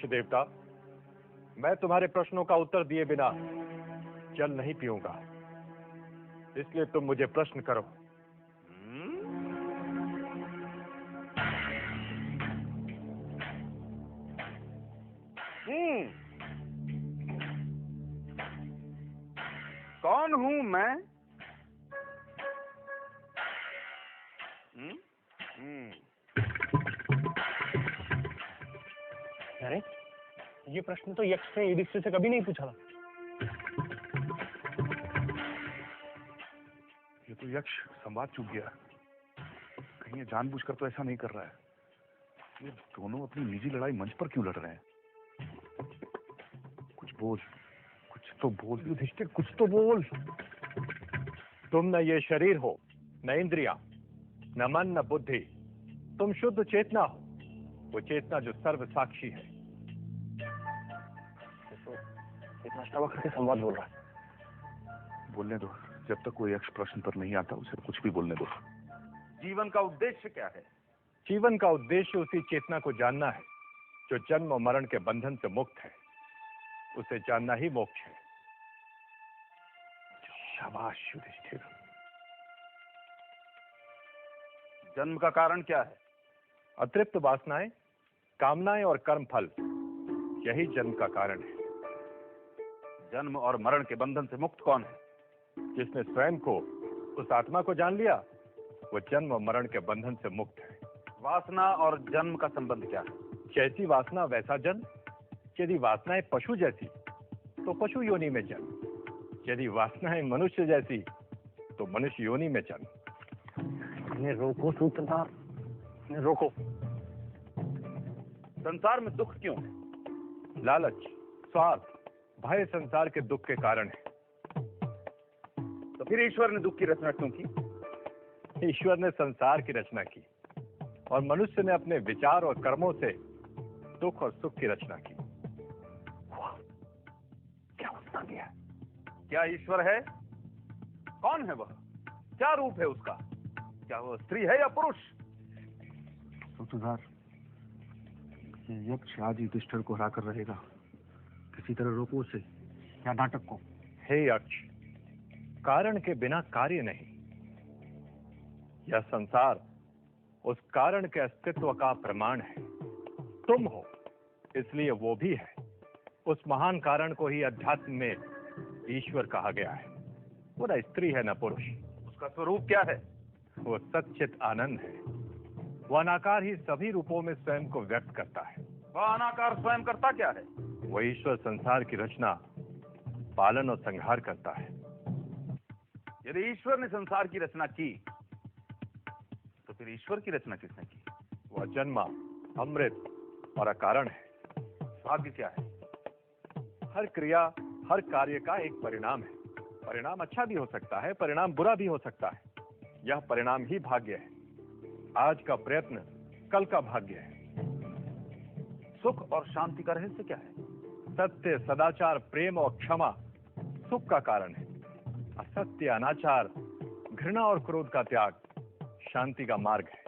यक्ष देवता, मैं तुम्हारे प्रश्नों का उत्तर दिए बिना जल नहीं पीऊंगा, इसलिए तुम मुझे प्रश्न करो। कौन हूं मैं? अरे ये प्रश्न तो यक्ष ने युधिष्ठिर से कभी नहीं पूछा था। ये तो यक्ष संवाद चूक गया। कहीं ये जानबूझकर तो ऐसा नहीं कर रहा है। ये दोनों अपनी निजी लड़ाई मंच पर क्यों लड़ रहे हैं? कुछ बोल, कुछ तो बोल युधिष्ठिर, कुछ तो बोल। तुम न ये शरीर हो, न इंद्रिया, न मन, न बुद्धि। तुम शुद्ध चेतना हो, वो चेतना जो सर्व साक्षी है। इतना श्रवा करके संवाद बोल रहा है। बोलने दो, जब तक कोई यक्ष प्रश्न पर नहीं आता उसे कुछ भी बोलने दो। जीवन का उद्देश्य क्या है? जीवन का उद्देश्य उसी चेतना को जानना है जो जन्म और मरण के बंधन से मुक्त है। उसे जानना ही मोक्ष है। शाबाश युधिष्ठिर। जन्म का कारण क्या है? अतृप्त वासनाएं, कामनाएं और कर्म फल, यही जन्म का कारण है। जन्म और मरण के बंधन से मुक्त कौन है? जिसने स्वयं को, उस आत्मा को जान लिया, वो जन्म और मरण के बंधन से मुक्त है। वासना और जन्म का संबंध क्या है? जैसी वासना वैसा जन्म। यदि वासनाएं पशु जैसी तो पशु योनि में जन्म, यदि वासनाएं मनुष्य जैसी तो मनुष्य योनि में जन्म। इन्हें रोको सूत्रधार, इन्हें रोको। संसार में दुख क्यों है? लालच, स्वार्थ, भय संसार के दुख के कारण है। तो फिर ईश्वर ने दुख की रचना क्यों की? ईश्वर ने संसार की रचना की और मनुष्य ने अपने विचार और कर्मों से दुख और सुख की रचना की। क्या उत्तर दिया? क्या ईश्वर है? कौन है वह? क्या रूप है उसका? क्या वह स्त्री है या पुरुष? सूत्रधार, ये यक्ष आज युधिष्ठिर को हरा कर रहेगा। किसी तरह रोको उसे, क्या नाटक को। हे यक्ष, कारण के बिना कार्य नहीं। यह संसार उस कारण के अस्तित्व का प्रमाण है। तुम हो, इसलिए वो भी है। उस महान कारण को ही अध्यात्म में ईश्वर कहा गया है। वो न स्त्री है न पुरुष। उसका स्वरूप क्या है? वो सच्चित आनंद है। वो अनाकार ही सभी रूपों में स्वयं को व्यक्त करता है। वह अनाकार स्वयं करता क्या है? वो ईश्वर संसार की रचना, पालन और संहार करता है। यदि ईश्वर ने संसार की रचना की तो फिर ईश्वर की रचना किसने की? वह जन्मा, अमृत और अकारण है। भाग्य क्या है? हर क्रिया, हर कार्य का एक परिणाम है। परिणाम अच्छा भी हो सकता है, परिणाम बुरा भी हो सकता है। यह परिणाम ही भाग्य है। आज का प्रयत्न कल का भाग्य है। सुख और शांति का रहस्य क्या है? सत्य, सदाचार, प्रेम और क्षमा सुख का कारण है। असत्य, अनाचार, घृणा और क्रोध का त्याग शांति का मार्ग है।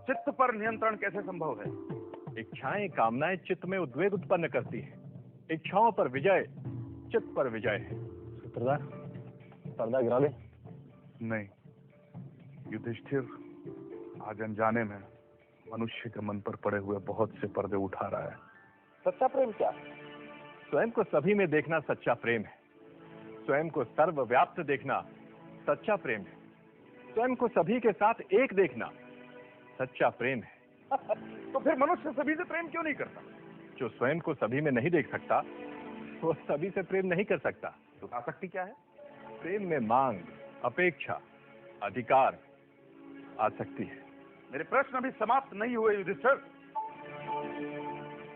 चित्त पर नियंत्रण कैसे संभव है? इच्छाएं, कामनाएं चित्त में उद्वेग उत्पन्न करती हैं। इच्छाओं पर विजय चित्त पर विजय है। सूत्रधार, पर्दा गिरा दे। नहीं युधिष्ठिर, आज अनजाने में मनुष्य के मन पर पड़े हुए बहुत से पर्दे उठा रहा है। सच्चा प्रेम क्या है? स्वयं को सभी में देखना सच्चा प्रेम है। स्वयं को सर्वव्याप्त देखना सच्चा प्रेम है। स्वयं को सभी के साथ एक देखना सच्चा प्रेम है। तो फिर मनुष्य सभी से प्रेम क्यों नहीं करता? जो स्वयं को सभी में नहीं देख सकता वो सभी से प्रेम नहीं कर सकता। तो आसक्ति क्या है? प्रेम में मांग, अपेक्षा, अधिकार, आसक्ति है। मेरे प्रश्न अभी समाप्त नहीं हुए युधिष्ठिर।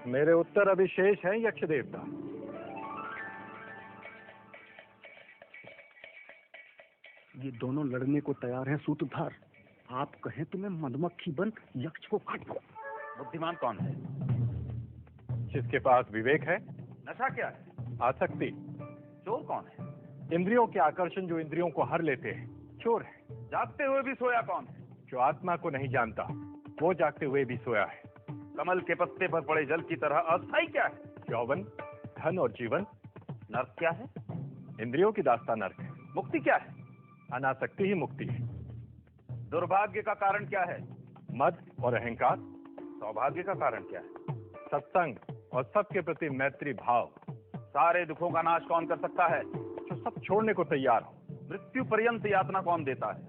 मेरे उत्तर अभी शेष हैं यक्ष देवता। ये दोनों लड़ने को तैयार हैं सूत्रधार। आप कहें तो मैं मधुमक्खी बन यक्ष को काट दूं। बुद्धिमान कौन है? जिसके पास विवेक है। नशा क्या है? आसक्ति। चोर कौन है? इंद्रियों के आकर्षण जो इंद्रियों को हर लेते हैं, चोर है। जागते हुए भी सोया कौन है? जो आत्मा को नहीं जानता वो जागते हुए भी सोया है। कमल के पत्ते पर पड़े जल की तरह अस्थाई क्या है? यौवन, धन और जीवन। नर्क क्या है? इंद्रियों की दास्ता नर्क है। मुक्ति क्या है? अनासक्ति ही मुक्ति है। दुर्भाग्य का कारण क्या है? मद और अहंकार। सौभाग्य का कारण क्या है? सत्संग और सबके प्रति मैत्री भाव। सारे दुखों का नाश कौन कर सकता है? जो सब छोड़ने को तैयार हो। मृत्यु पर्यंत यातना कौन देता है?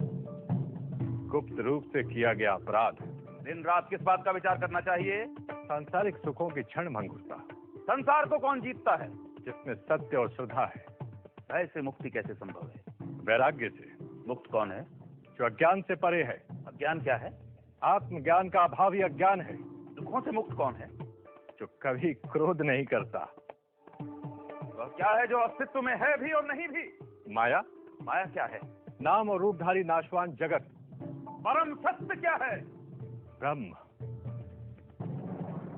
गुप्त रूप से किया गया अपराध। दिन रात किस बात का विचार करना चाहिए? सांसारिक सुखों की क्षण भंगुरता। संसार को कौन जीतता है? जिसमें सत्य और श्रद्धा है। भय से मुक्ति कैसे संभव है? वैराग्य से। मुक्त कौन है? जो अज्ञान से परे है। अज्ञान क्या है? आत्मज्ञान का अभाव ही अज्ञान है। दुखों से मुक्त कौन है? जो कभी क्रोध नहीं करता। वह क्या है जो अस्तित्व में है भी और नहीं भी? माया। माया क्या है? नाम और रूपधारी नाशवान जगत। परम सत्य क्या है? ब्रह्म।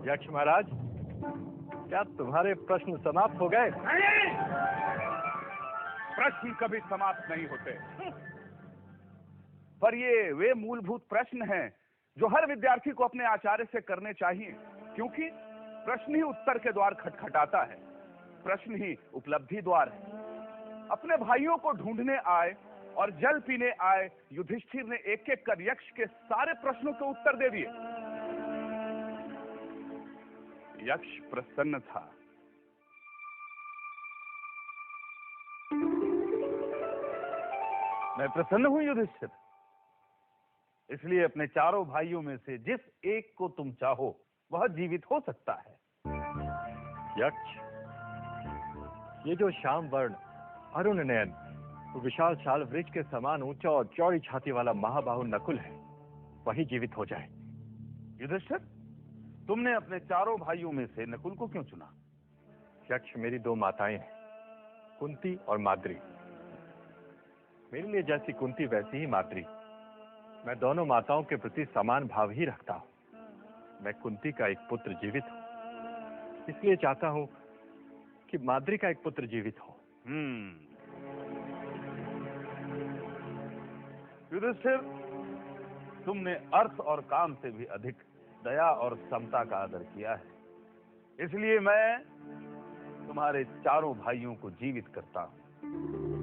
यक्ष महाराज, क्या तुम्हारे प्रश्न समाप्त हो गए? नहीं, प्रश्न कभी समाप्त नहीं होते, पर ये वे मूलभूत प्रश्न हैं जो हर विद्यार्थी को अपने आचार्य से करने चाहिए, क्योंकि प्रश्न ही उत्तर के द्वार खटखटाता है। प्रश्न ही उपलब्धि द्वार है। अपने भाइयों को ढूंढने आए और जल पीने आए युधिष्ठिर ने एक एक कर यक्ष के सारे प्रश्नों के उत्तर दे दिए। यक्ष प्रसन्न था। मैं प्रसन्न हूं युधिष्ठिर, इसलिए अपने चारों भाइयों में से जिस एक को तुम चाहो वह जीवित हो सकता है। यक्ष, ये जो श्याम वर्ण अरुण नयन विशाल शाल वृक्ष के समान ऊंचा और चौड़ी छाती वाला महाबाहु नकुल है, वही जीवित हो जाए। युधिष्ठिर, तुमने अपने चारों भाइयों में से नकुल को क्यों चुना? यक्ष, मेरी दो माताएं हैं, कुंती और माद्री। मेरे लिए जैसी कुंती वैसी ही माद्री। मैं दोनों माताओं के प्रति समान भाव ही रखता हूं। मैं कुंती का एक पुत्र जीवित हूं, इसलिए चाहता हूं कि माद्री का एक पुत्र जीवित हो। युधिष्ठिर, तुमने अर्थ और काम से भी अधिक दया और समता का आदर किया है, इसलिए मैं तुम्हारे चारों भाइयों को जीवित करता हूं।